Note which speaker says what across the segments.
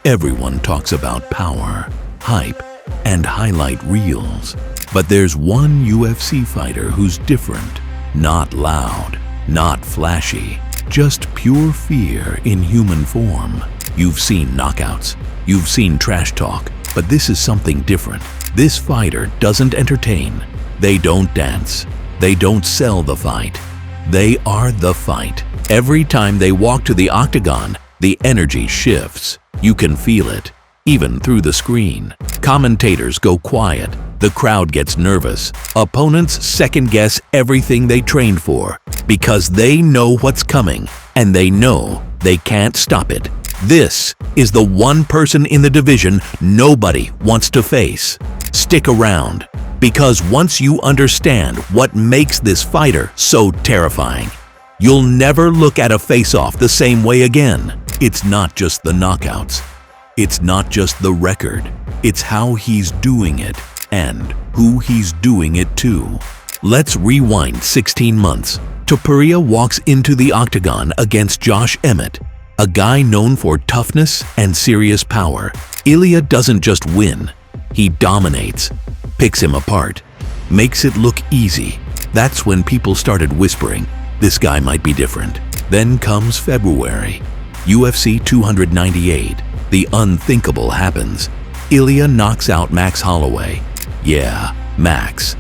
Speaker 1: Everyone talks about power, hype, and highlight reels. But there's one UFC fighter who's different. Not loud, not flashy, just pure fear in human form. You've seen knockouts, you've seen trash talk, but this is something different. This fighter doesn't entertain. They don't dance. They don't sell the fight. They are the fight. Every time they walk to the octagon, the energy shifts. You can feel it, even through the screen. Commentators go quiet. The crowd gets nervous. Opponents second-guess everything they trained for because they know what's coming and they know they can't stop it. This is the one person in the division nobody wants to face. Stick around, because once you understand what makes this fighter so terrifying, you'll never look at a face-off the same way again. It's not just the knockouts. It's not just the record. It's how he's doing it and who he's doing it to. Let's rewind 16 months. Topuria walks into the octagon against Josh Emmett, a guy known for toughness and serious power. Ilia doesn't just win, he dominates, picks him apart, makes it look easy. That's when people started whispering, this guy might be different. Then comes February. UFC 298. The unthinkable happens. Ilia knocks out Max Holloway. Yeah, Max.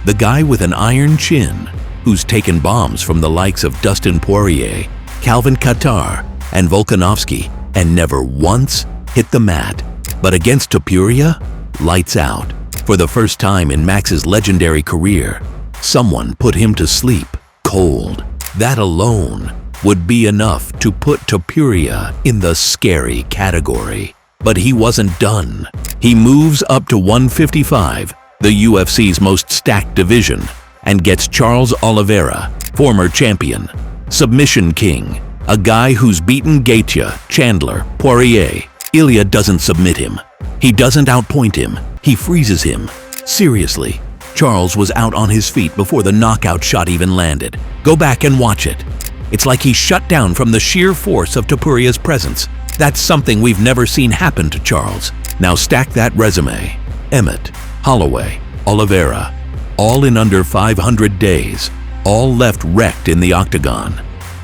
Speaker 1: The guy with an iron chin, who's taken bombs from the likes of Dustin Poirier, Calvin Kattar, and Volkanovski, and never once hit the mat. But against Topuria, lights out. For the first time in Max's legendary career, someone put him to sleep cold. That alone would be enough to put Topuria in the scary category. But he wasn't done. He moves up to 155, the UFC's most stacked division, and gets Charles Oliveira, former champion, submission king, a guy who's beaten Gaethje, Chandler, Poirier. Ilia doesn't submit him. He doesn't outpoint him. He freezes him. Seriously, Charles was out on his feet before the knockout shot even landed. Go back and watch it. It's like he shut down from the sheer force of Topuria's presence. That's something we've never seen happen to Charles. Now stack that resume. Emmett, Holloway, Oliveira, all in under 500 days, all left wrecked in the octagon,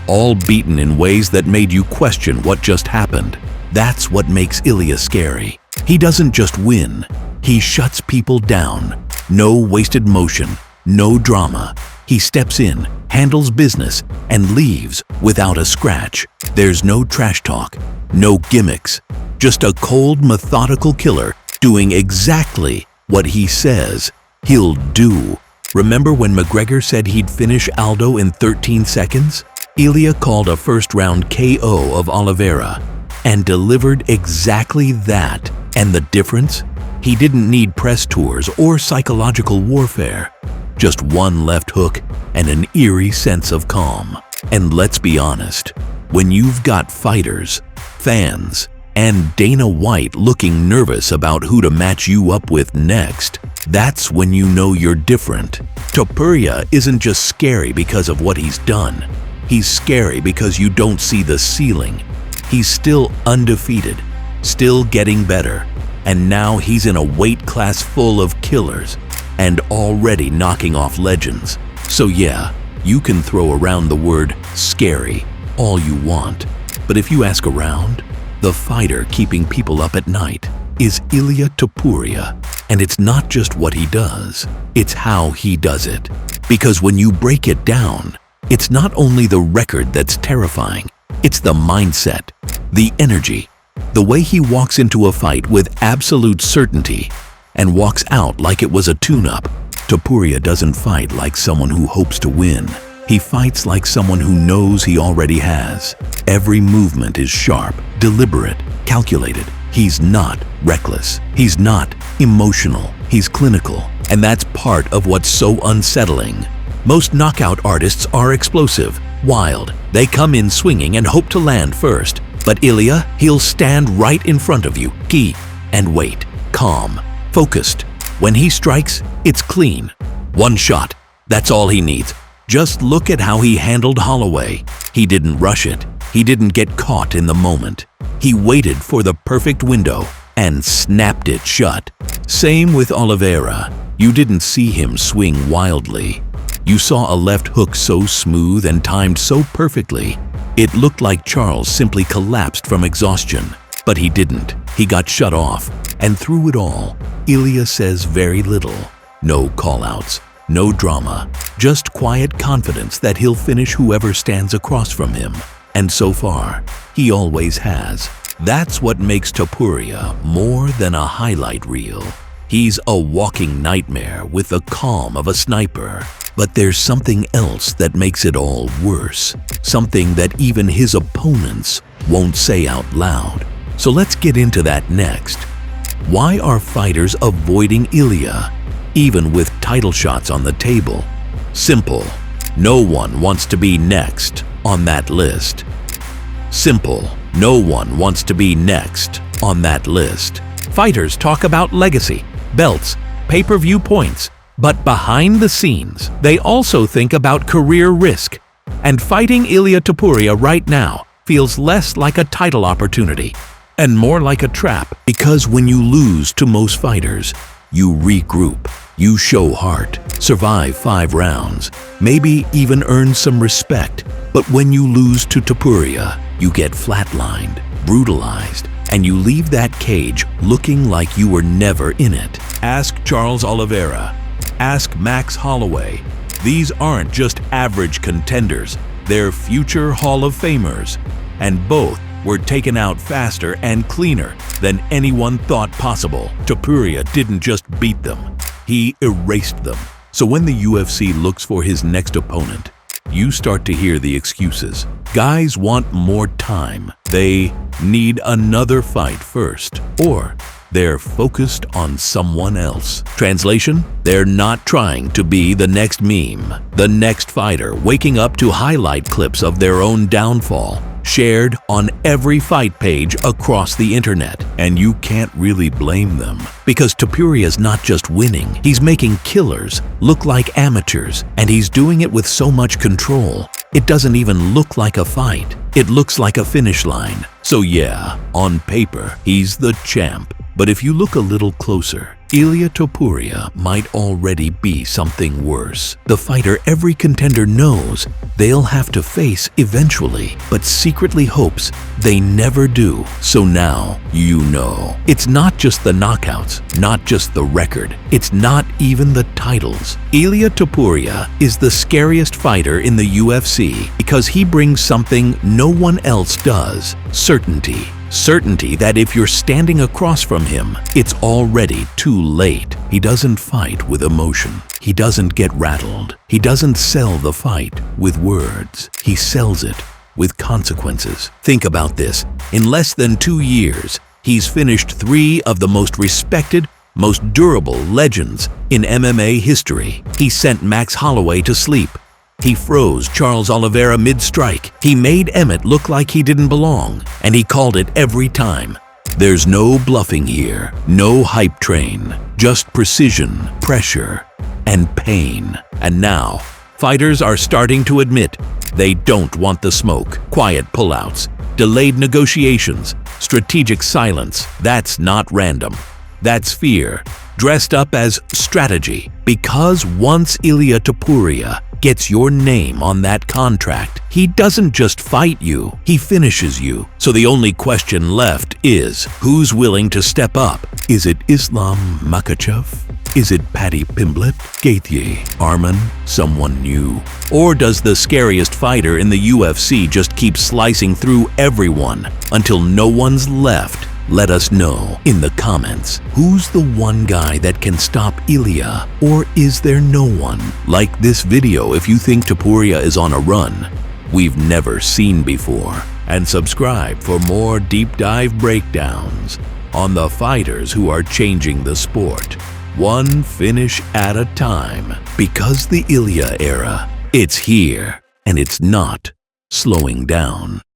Speaker 1: all beaten in ways that made you question what just happened. That's what makes Ilia scary. He doesn't just win, he shuts people down. No wasted motion, no drama. He steps in, handles business, and leaves without a scratch. There's no trash talk, no gimmicks, just a cold, methodical killer doing exactly what he says he'll do. Remember when McGregor said he'd finish Aldo in 13 seconds? Ilia called a first-round KO of Oliveira and delivered exactly that. And the difference? He didn't need press tours or psychological warfare. Just one left hook and an eerie sense of calm. And let's be honest, when you've got fighters, fans, and Dana White looking nervous about who to match you up with next, that's when you know you're different. Topuria isn't just scary because of what he's done. He's scary because you don't see the ceiling. He's still undefeated, still getting better, and now he's in a weight class full of killers and already knocking off legends. So yeah, you can throw around the word scary all you want, but if you ask around, the fighter keeping people up at night is Ilia Topuria. And it's not just what he does, it's how he does it. Because when you break it down, it's not only the record that's terrifying, it's the mindset, the energy, the way he walks into a fight with absolute certainty and walks out like it was a tune-up. Topuria doesn't fight like someone who hopes to win. He fights like someone who knows he already has. Every movement is sharp, deliberate, calculated. He's not reckless. He's not emotional. He's clinical. And that's part of what's so unsettling. Most knockout artists are explosive, wild. They come in swinging and hope to land first. But Ilia, he'll stand right in front of you, key, and wait, calm, focused. When he strikes, it's clean. One shot, that's all he needs. Just look at how he handled Holloway. He didn't rush it. He didn't get caught in the moment. He waited for the perfect window and snapped it shut. Same with Oliveira. You didn't see him swing wildly. You saw a left hook so smooth and timed so perfectly, it looked like Charles simply collapsed from exhaustion. But he didn't. He got shut off. And through it all, Ilia says very little. No call-outs, no drama, just quiet confidence that he'll finish whoever stands across from him. And so far, he always has. That's what makes Topuria more than a highlight reel. He's a walking nightmare with the calm of a sniper. But there's something else that makes it all worse. Something that even his opponents won't say out loud. So let's get into that next. Why are fighters avoiding Ilia, even with title shots on the table? Simple. No one wants to be next on that list. Simple. No one wants to be next on that list. Fighters talk about legacy, belts, pay-per-view points, but behind the scenes, they also think about career risk. And fighting Ilia Topuria right now feels less like a title opportunity and more like a trap, because when you lose to most fighters, you regroup, you show heart, survive 5 rounds, maybe even earn some respect. But when you lose to Topuria, you get flatlined, brutalized, and you leave that cage looking like you were never in it. Ask Charles Oliveira. Ask Max Holloway. These aren't just average contenders, they're future Hall of Famers. And both were taken out faster and cleaner than anyone thought possible. Topuria didn't just beat them, he erased them. So when the UFC looks for his next opponent, you start to hear the excuses. Guys want more time. They need another fight first. Or they're focused on someone else. Translation? They're not trying to be the next meme, the next fighter waking up to highlight clips of their own downfall, shared on every fight page across the internet. And you can't really blame them, because Topuria's not just winning, he's making killers look like amateurs, and he's doing it with so much control. It doesn't even look like a fight. It looks like a finish line. So yeah, on paper, he's the champ. But if you look a little closer, Ilia Topuria might already be something worse. The fighter every contender knows they'll have to face eventually, but secretly hopes they never do. So now you know. It's not just the knockouts, not just the record. It's not even the titles. Ilia Topuria is the scariest fighter in the UFC because he brings something no one else does: certainty. Certainty that if you're standing across from him, it's already too late. He doesn't fight with emotion. He doesn't get rattled. He doesn't sell the fight with words. He sells it with consequences. Think about this. In less than 2 years, he's finished 3 of the most respected, most durable legends in MMA history. He sent Max Holloway to sleep. He froze Charles Oliveira mid-strike. He made Emmett look like he didn't belong, and he called it every time. There's no bluffing here, no hype train, just precision, pressure, and pain. And now, fighters are starting to admit they don't want the smoke. Quiet pullouts, delayed negotiations, strategic silence. That's not random. That's fear, dressed up as strategy. Because once Ilia Topuria gets your name on that contract, he doesn't just fight you, he finishes you. So the only question left is, who's willing to step up? Is it Islam Makhachev? Is it Paddy Pimblett, Gaethje, Arman, someone new? Or does the scariest fighter in the UFC just keep slicing through everyone until no one's left? Let us know in the comments. Who's the one guy that can stop Ilia? Or is there no one? Like this video if you think Topuria is on a run we've never seen before. And subscribe for more deep dive breakdowns on the fighters who are changing the sport, one finish at a time. Because the Ilia era, it's here and it's not slowing down.